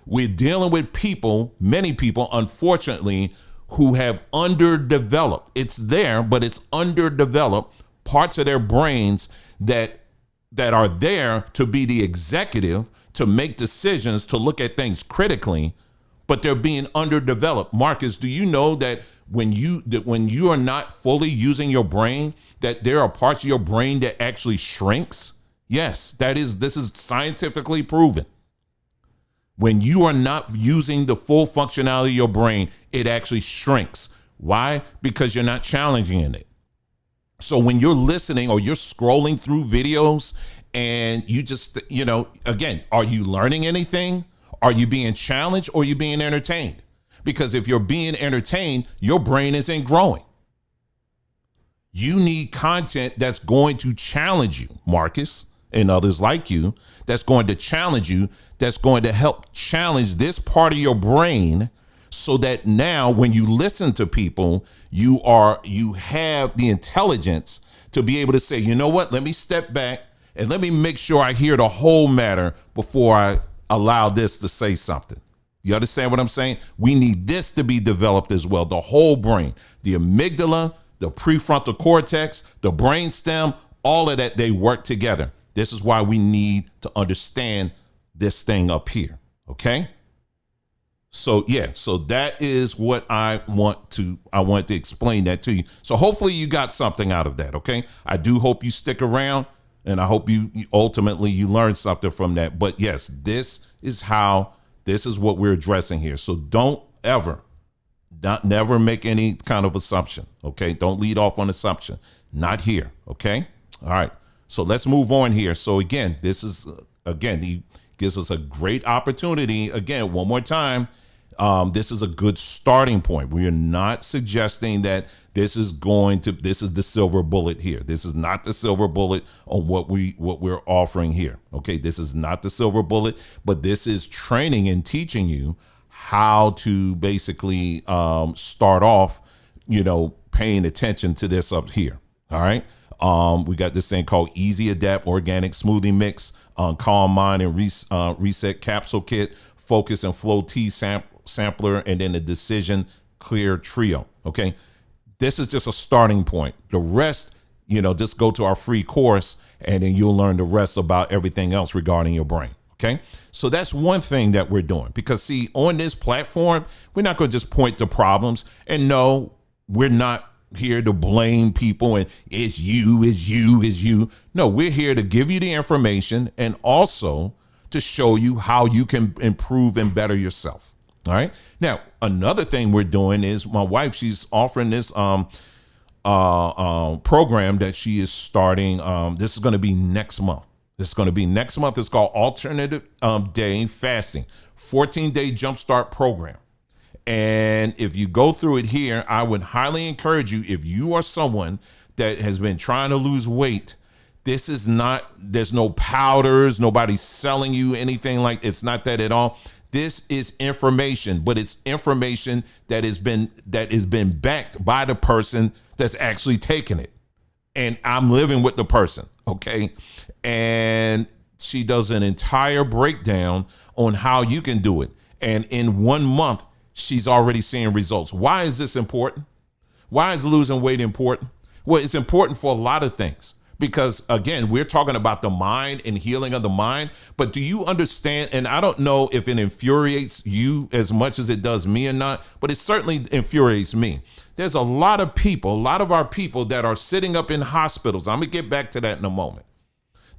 we're dealing with people, many people, unfortunately, who have underdeveloped. It's there, but it's underdeveloped parts of their brains that are there to be the executive, to make decisions, to look at things critically, but they're being underdeveloped. Marcus, do you know that when you are not fully using your brain, that there are parts of your brain that actually shrinks? Yes, this is scientifically proven. When you are not using the full functionality of your brain, it actually shrinks. Why? Because you're not challenging it. So when you're listening or you're scrolling through videos and you just, again, are you learning anything? Are you being challenged or are you being entertained? Because if you're being entertained, your brain isn't growing. You need content that's going to challenge you, Marcus, and others like you, that's going to challenge you, that's going to help challenge this part of your brain so that now when you listen to people, you have the intelligence to be able to say, you know what, let me step back and let me make sure I hear the whole matter before I allow this to say something. You understand what I'm saying? We need this to be developed as well. The whole brain, the amygdala, the prefrontal cortex, the brainstem, all of that, they work together. This is why we need to understand this thing up here. Okay. So so that is what I want to explain that to you. So hopefully you got something out of that. Okay. I do hope you stick around, and I hope you ultimately you learn something from that. But yes, this is what we're addressing here. So don't never make any kind of assumption. Okay. Don't lead off on assumption. Not here. Okay. All right. So let's move on here. So again, this is, he gives us a great opportunity. Again, one more time, this is a good starting point. We are not suggesting that this is the silver bullet here. This is not the silver bullet on what we're offering here. Okay, this is not the silver bullet, but this is training and teaching you how to basically start off, paying attention to this up here. All right. We got this thing called Easy Adapt Organic Smoothie Mix, Calm Mind and Reset Capsule Kit, Focus and Flow Tea Sampler, and then the Decision Clear Trio. Okay. This is just a starting point. The rest, just go to our free course and then you'll learn the rest about everything else regarding your brain. Okay. So that's one thing that we're doing, because see, on this platform, we're not going to just point to problems, and no, we're not here to blame people and it's you. No, we're here to give you the information and also to show you how you can improve and better yourself. All right. Now, another thing we're doing is my wife, she's offering this program that she is starting. This is going to be next month. It's called Alternative Day Fasting, 14-day jumpstart program. And if you go through it here, I would highly encourage you, if you are someone that has been trying to lose weight, there's no powders, nobody's selling you anything it's not that at all. This is information, but it's information that has been backed by the person that's actually taken it. And I'm living with the person, okay? And she does an entire breakdown on how you can do it. And in 1 month, she's already seeing results. Why is this important? Why is losing weight important? Well, it's important for a lot of things, because again, we're talking about the mind and healing of the mind. But do you understand? And I don't know if it infuriates you as much as it does me or not, but it certainly infuriates me There's a lot of people, a lot of our people that are sitting up in hospitals. I'm going to get back to that in a moment.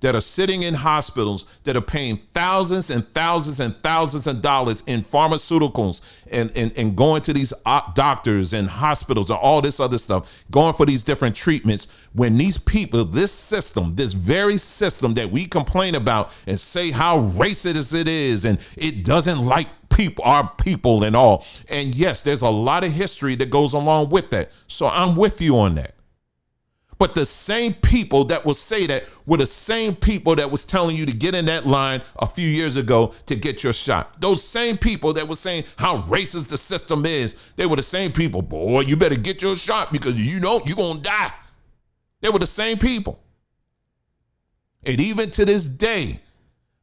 That are sitting in hospitals that are paying thousands and thousands and thousands of dollars in pharmaceuticals and going to these doctors and hospitals and all this other stuff, going for these different treatments, when these people, this system, this very system that we complain about and say how racist it is and it doesn't like people, our people and all. And yes, there's a lot of history that goes along with that. So I'm with you on that. But the same people that will say that were the same people that was telling you to get in that line a few years ago to get your shot. Those same people that were saying how racist the system is, they were the same people. Boy, you better get your shot because you know you're going to die. They were the same people. And even to this day,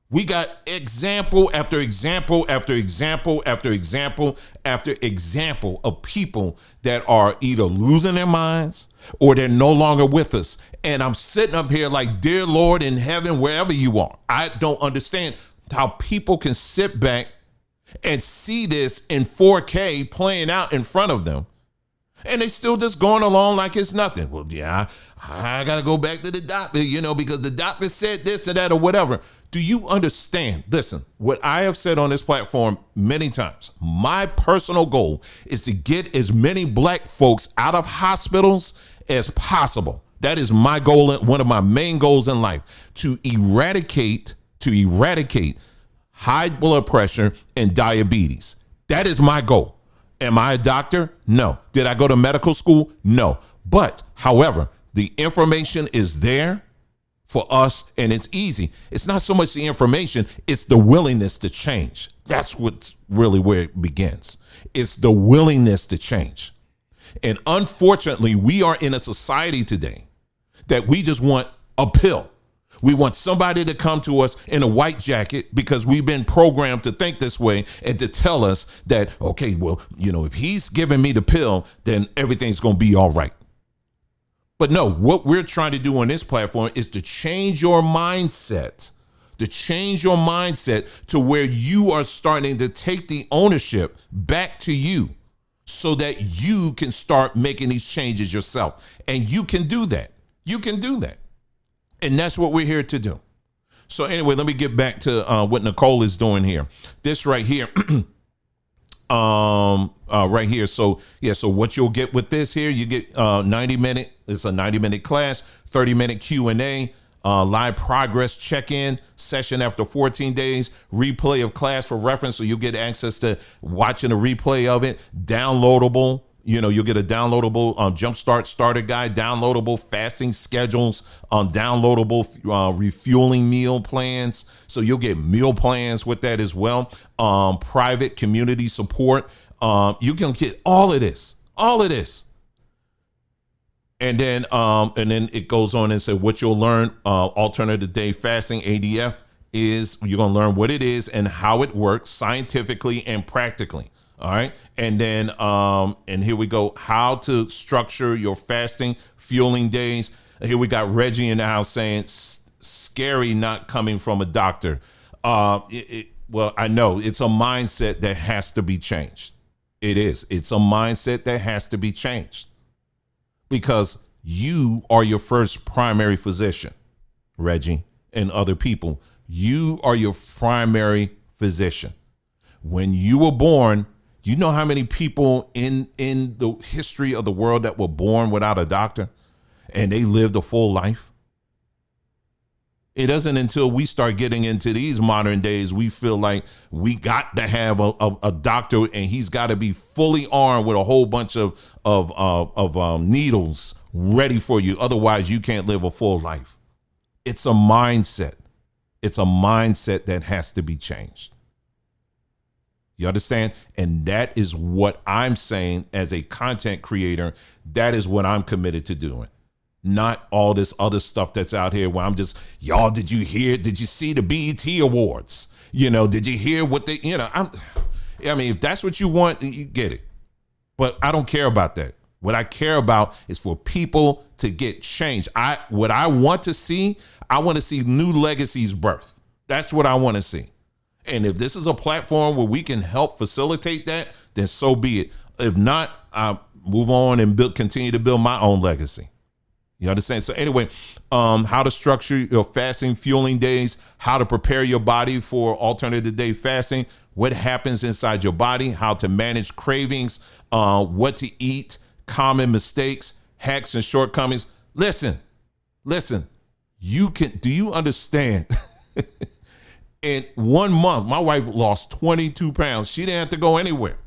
we got example after example after example after example after example of people that are either losing their minds or they're no longer with us. And I'm sitting up here like, dear Lord in heaven, wherever you are, I don't understand how people can sit back and see this in 4K playing out in front of them. And they still just going along like it's nothing. Well, yeah, I got to go back to the doctor, because the doctor said this or that or whatever. Do you understand? Listen, what I have said on this platform many times, my personal goal is to get as many black folks out of hospitals as possible. That is my goal, one of my main goals in life, to eradicate high blood pressure and diabetes. That is my goal. Am I a doctor? No. Did I go to medical school? No. But, however, the information is there for us, and it's easy. It's not so much the information, it's the willingness to change. That's what's really where it begins. It's the willingness to change. And unfortunately, we are in a society today that we just want a pill. We want somebody to come to us in a white jacket because we've been programmed to think this way and to tell us that, okay, well, if he's giving me the pill, then everything's going to be all right. But no, what we're trying to do on this platform is to change your mindset, to where you are starting to take the ownership back to you so that you can start making these changes yourself. And you can do that. You can do that. And that's what we're here to do. So anyway, let me get back to what Nicole is doing here. This right here. Right here. So what you'll get with this here, you get 90-minute. It's a 90-minute class, 30-minute Q&A, live progress check-in session after 14 days, replay of class for reference. So you'll get access to watching a replay of it, downloadable. You'll get a downloadable Jumpstart starter guide, downloadable fasting schedules, downloadable refueling meal plans. So you'll get meal plans with that as well. Private community support. You can get all of this. And then it goes on and says what you'll learn, alternative day fasting, ADF, is you're going to learn what it is and how it works scientifically and practically. All right. And then and here we go. How to structure your fasting, fueling days. Here we got Reggie in the house saying scary not coming from a doctor. Well, I know it's a mindset that has to be changed. It is. It's a mindset that has to be changed because you are your first primary physician, Reggie, and other people. You are your primary physician. When you were born, you know how many people in the history of the world that were born without a doctor and they lived a full life? It isn't until we start getting into these modern days, we feel like we got to have a doctor and he's got to be fully armed with a whole bunch of needles ready for you. Otherwise, you can't live a full life. It's a mindset. It's a mindset that has to be changed. You understand? And that is what I'm saying as a content creator. That is what I'm committed to doing. Not all this other stuff that's out here where I'm just, y'all, did you see the BET Awards? Did you hear what they, I mean, if that's what you want, you get it. But I don't care about that. What I care about is for people to get change. What I want to see new legacies birth. That's what I want to see. And if this is a platform where we can help facilitate that, then so be it. If not, I move on and continue to build my own legacy. You understand? So anyway, how to structure your fasting fueling days, how to prepare your body for alternative day fasting, what happens inside your body, how to manage cravings, what to eat, common mistakes, hacks and shortcomings. Listen, do you understand? In 1 month, my wife lost 22 pounds. She didn't have to go anywhere.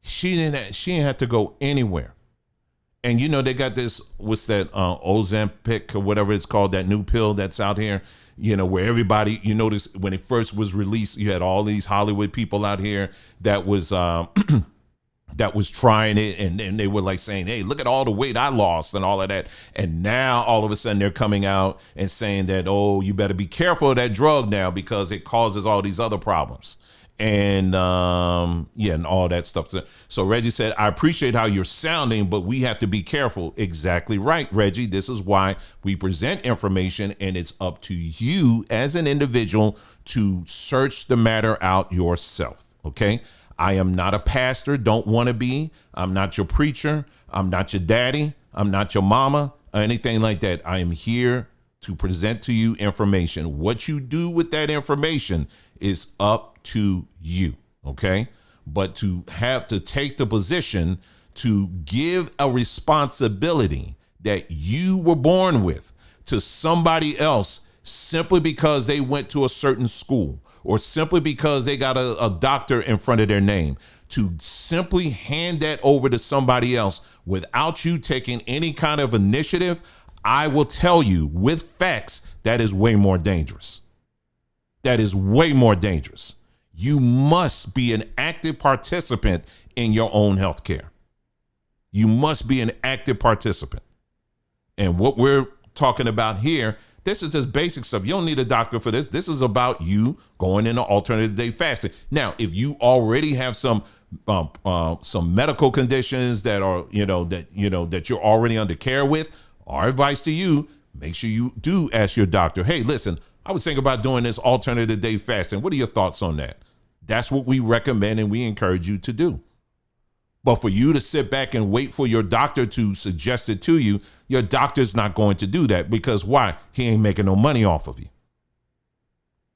She didn't have to go anywhere. And you know, they got this, what's that, Ozempic or whatever it's called, that new pill that's out here, you know, where everybody, you notice when it first was released, you had all these Hollywood people out here that was that was trying it, and they were like saying, hey, look at all the weight I lost and all of that. And now all of a sudden they're coming out and saying that, oh, you better be careful of that drug now because it causes all these other problems. And and all that stuff. So Reggie said, I appreciate how you're sounding, but we have to be careful. Exactly right, Reggie. This is why we present information, and it's up to you as an individual to search the matter out yourself. Okay. I am not a pastor. Don't want to be. I'm not your preacher. I'm not your daddy. I'm not your mama or anything like that. I am here to present to you information. What you do with that information is up to you, okay? But to have to take the position to give a responsibility that you were born with to somebody else simply because they went to a certain school or simply because they got a doctor in front of their name, to simply hand that over to somebody else without you taking any kind of initiative, I will tell you with facts, that is way more dangerous. That is way more dangerous. You must be an active participant in your own health care. You must be an active participant. And what we're talking about here, this is just basic stuff. You don't need a doctor for this. This is about you going into alternative day fasting. Now, if you already have some medical conditions that are, that you're already under care with, our advice to you, make sure you do ask your doctor, hey, listen, I was thinking about doing this alternative day fasting. What are your thoughts on that? That's what we recommend and we encourage you to do. But for you to sit back and wait for your doctor to suggest it to you, your doctor's not going to do that because why? He ain't making no money off of you.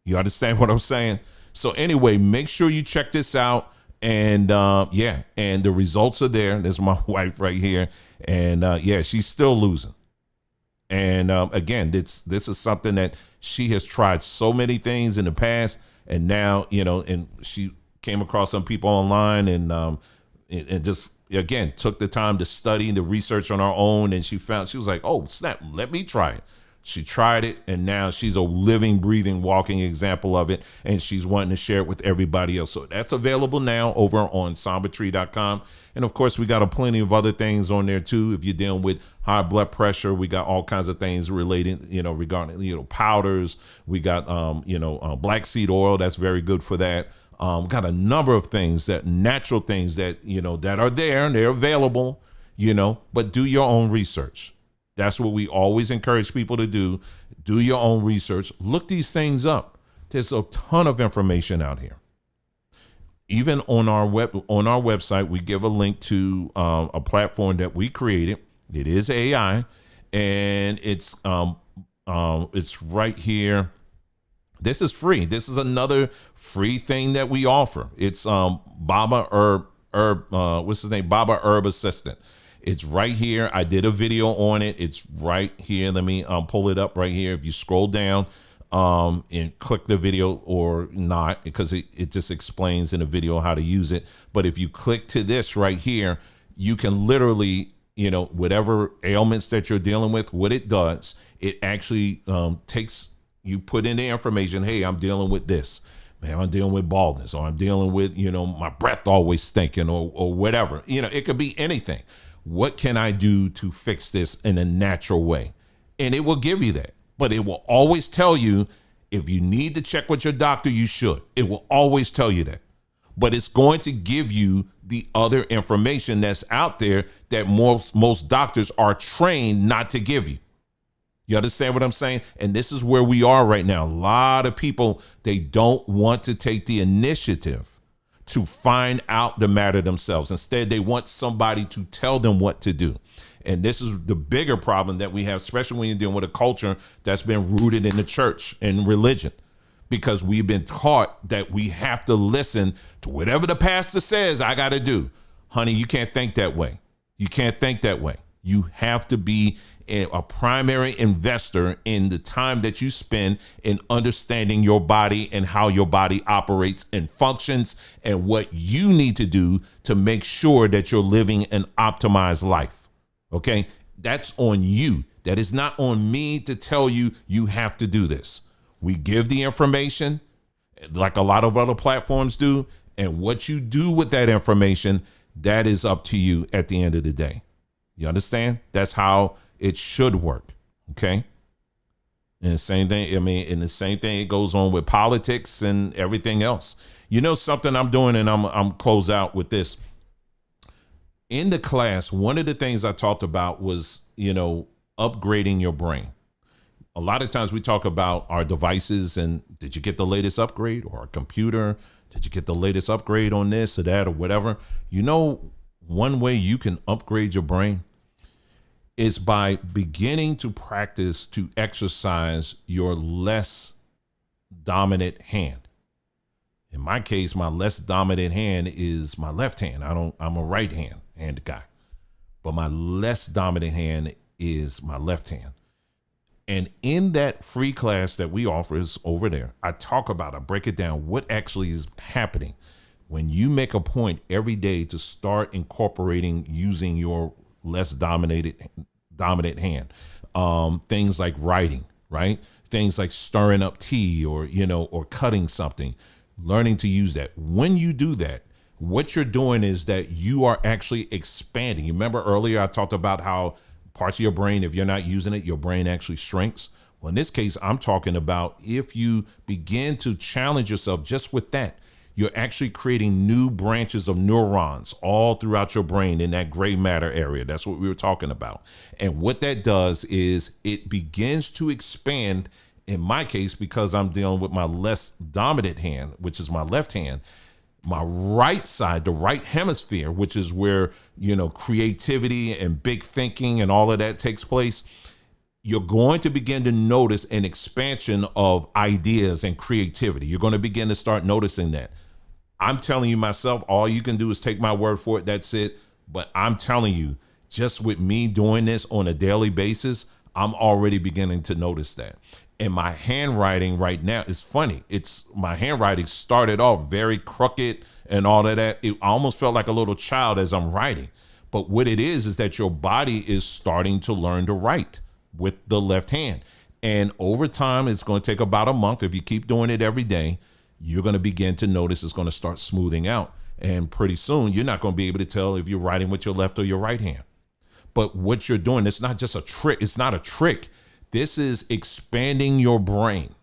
You understand what I'm saying? So anyway, make sure you check this out. And and the results are there. There's my wife right here. And she's still losing. And again, this is something that she has tried so many things in the past. And now, and she came across some people online and just, again, took the time to study the research on her own. And she was like, oh, snap, let me try it. She tried it. And now she's a living, breathing, walking example of it. And she's wanting to share it with everybody else. So that's available now over on sambatree.com. And of course, we got a plenty of other things on there too. If you're dealing with high blood pressure, we got all kinds of things relating, regarding, powders. We got, black seed oil. That's very good for that. Got a number of things natural things that, that are there and they're available, but do your own research. That's what we always encourage people to do. Do your own research. Look these things up. There's a ton of information out here. Even on our website, we give a link to a platform that we created. It is AI, and it's right here. This is free. This is another free thing that we offer. It's Baba Herb Assistant. It's right here. I did a video on it. It's right here. Let me pull it up right here. If you scroll down and click the video or not, because it just explains in the video how to use it. But if you click to this right here, you can literally, whatever ailments that you're dealing with, what it does, it actually takes, you put in the information, hey, I'm dealing with this. Man, I'm dealing with baldness, or I'm dealing with, my breath always stinking, or whatever. It could be anything. What can I do to fix this in a natural way? And it will give you that. But it will always tell you, if you need to check with your doctor, you should. It will always tell you that. But it's going to give you the other information that's out there that most doctors are trained not to give you. You understand what I'm saying? And this is where we are right now. A lot of people, they don't want to take the initiative to find out the matter themselves. Instead, they want somebody to tell them what to do. And this is the bigger problem that we have, especially when you're dealing with a culture that's been rooted in the church and religion, because we've been taught that we have to listen to whatever the pastor says I got to do. Honey, you can't think that way. You can't think that way. You have to be a primary investor in the time that you spend in understanding your body and how your body operates and functions and what you need to do to make sure that you're living an optimized life. Okay? That's on you. That is not on me to tell you you have to do this. We give the information like a lot of other platforms do, and what you do with that information, that is up to you at the end of the day. You understand? That's how it should work. Okay. And the same thing, it goes on with politics and everything else. You know something I'm doing, and I'm close out with this. In the class, one of the things I talked about was, upgrading your brain. A lot of times we talk about our devices and did you get the latest upgrade, or a computer? Did you get the latest upgrade on this or that or whatever? One way you can upgrade your brain is by beginning to practice to exercise your less dominant hand. In my case, my less dominant hand is my left hand. I'm a right hand guy, but my less dominant hand is my left hand. And in that free class that we offer is over there, I break it down, what actually is happening when you make a point every day to start incorporating using your less dominant hand. Things like writing, right? Things like stirring up tea or cutting something, learning to use that. When you do that, what you're doing is that you are actually expanding. You remember earlier I talked about how parts of your brain, if you're not using it, your brain actually shrinks. Well, in this case, I'm talking about if you begin to challenge yourself just with that, you're actually creating new branches of neurons all throughout your brain in that gray matter area. That's what we were talking about. And what that does is it begins to expand. In my case, because I'm dealing with my less dominant hand, which is my left hand, my right side, the right hemisphere, which is where, creativity and big thinking and all of that takes place. You're going to begin to notice an expansion of ideas and creativity. You're going to begin to start noticing that. I'm telling you myself, all you can do is take my word for it. That's it. But I'm telling you, just with me doing this on a daily basis, I'm already beginning to notice that. And my handwriting right now is funny. My handwriting started off very crooked and all of that. I almost felt like a little child as I'm writing. But what it is that your body is starting to learn to write with the left hand. And over time, it's going to take about a month. If you keep doing it every day, you're going to begin to notice it's going to start smoothing out. And pretty soon, you're not going to be able to tell if you're writing with your left or your right hand. But what you're doing, it's not just a trick. It's not a trick. This is expanding your brain.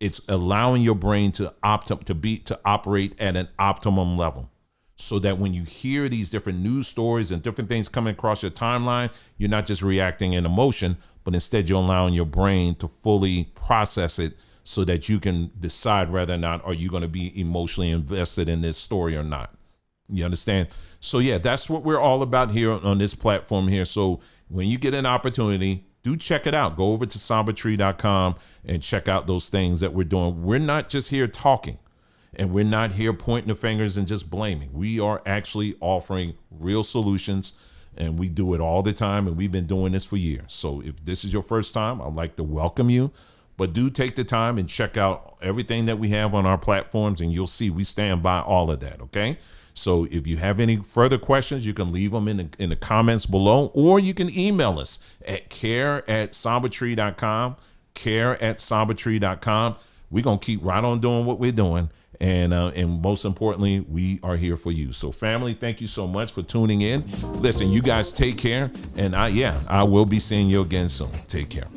It's allowing your brain to operate at an optimum level, so that when you hear these different news stories and different things coming across your timeline, you're not just reacting in emotion, but instead you're allowing your brain to fully process it so that you can decide whether or not are you going to be emotionally invested in this story or not. You understand? So yeah, that's what we're all about here on this platform here. So when you get an opportunity, do check it out. Go over to sambatree.com and check out those things that we're doing. We're not just here talking, and we're not here pointing the fingers and just blaming. We are actually offering real solutions, and we do it all the time, and we've been doing this for years. So if this is your first time, I'd like to welcome you, but do take the time and check out everything that we have on our platforms, and you'll see we stand by all of that, okay? So if you have any further questions, you can leave them in the comments below, or you can email us at care@sambatree.com, care@sambatree.com. We're going to keep right on doing what we're doing. And most importantly, we are here for you. So family, thank you so much for tuning in. Listen, you guys take care. And I will be seeing you again soon. Take care.